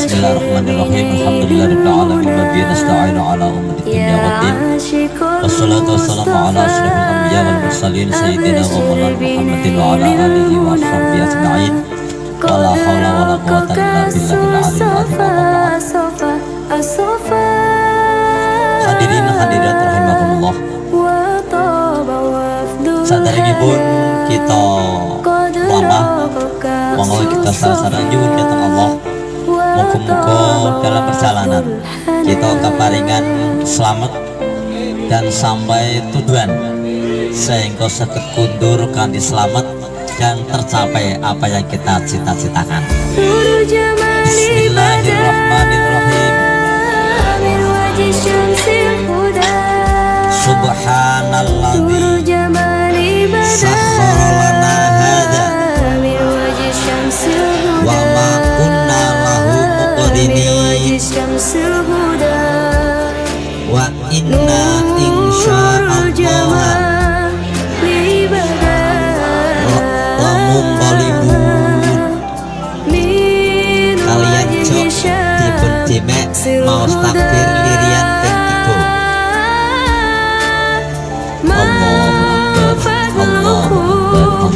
Bismillahirrahmanirrahim. Alhamdulillahirabbil alamin wa bihi nasta'inu ala umuri dunya waddin. Wassalatu wassalamu ala asyrofil anbiya wal mursalin sayyidina wa maulana Muhammadin wa ala alihi wa sahbihi ajma'in. Wala haula wala quwwata illa billahil aliyyil azim. Hadirin hadirat rahimakumullah. Sadaripun kita lama monggo kita sareng nyuwun dhateng Allah. Muga-muga dalam perjalanan kita keparingan selamat dan sampai tujuan sehingga saged kundur kanthi selamat dan tercapai apa yang kita cita-citakan. Bismillahirrahmanirrahim. Subhanalladzi sakhkhara lana hadza wa ma kunna lahu muqrinin wa inna insya'allah lamunqalibun. Kalian jok dipun demek maos takbir lirian ping 3. Allahu akbar, Allahu akbar, Allah.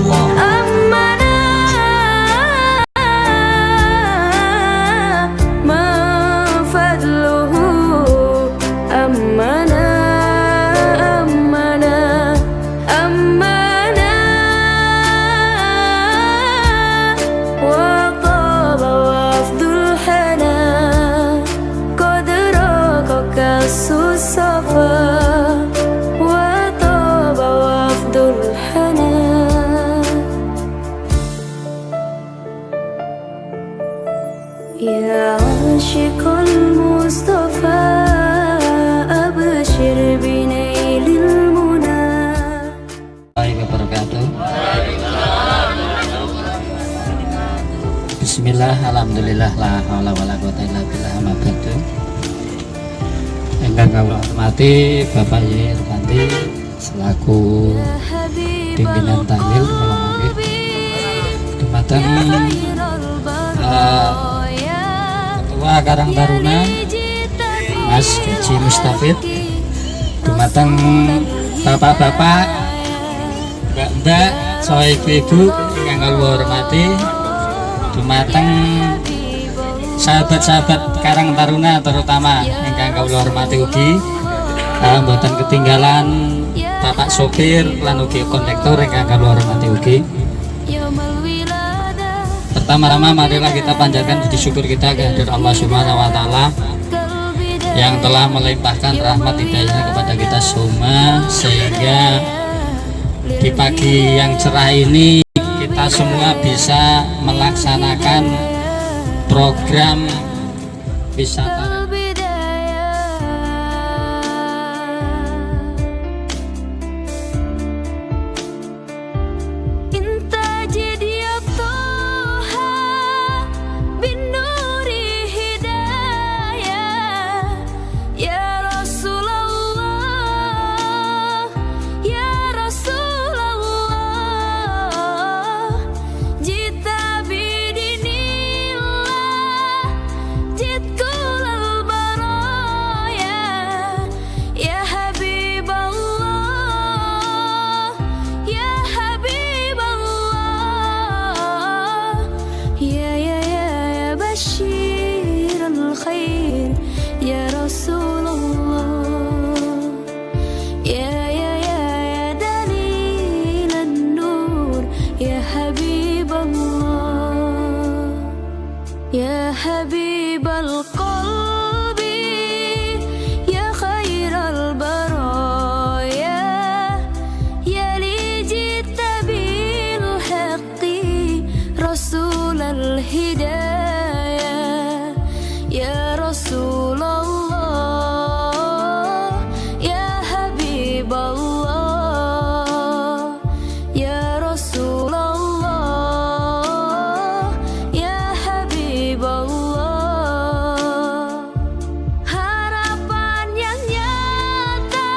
Ya asyikul Mustafa abshir binailil muna. Wabarakatuh. Bismillah, alhamdulillah, la haula wala quwwata illa billah, amma ba'du. Ingkang kula hormati Bapak Yai Irfandi selaku pimpinan tahlil kula nggih. Dumateng Ketua Karang Taruna Mas Gaji Mustafid, dumateng bapak-bapak, mbak-mbak, saha ibu-ibu ingkang kula hormati, dumateng sahabat-sahabat Karang Taruna terutama ingkang kula hormati ugi, mboten ketinggalan Bapak sopir lan ugi kondektor ingkang kula hormati ugi. Pertama-tama marilah kita panjatkan puji syukur kita kehadirat Allah Subhanahu wa taala yang telah melimpahkan rahmat hidayahnya kepada kita semua, sehingga di pagi yang cerah ini kita semua bisa melaksanakan program wisata. Ya Habibal Qalbi, Ya Khairal Baraya, Ya li jita bil haqqi Rasulal Hidayah, Ya Rasulullah, Ya Habiballah, Ya Rasulullah, harapan yang nyata,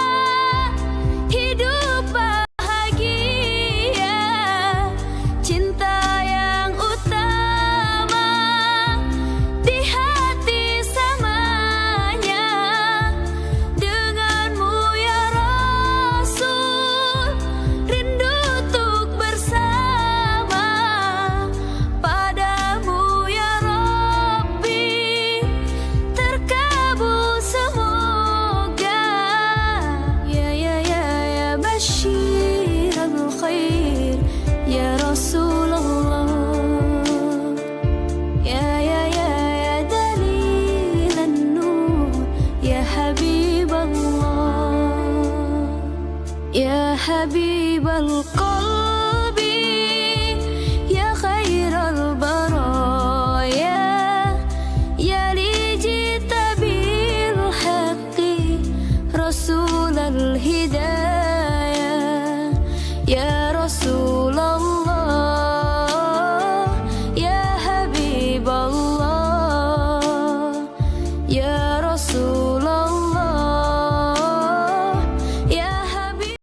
hidup bahagia, cinta yang utama di hati. الهداية يا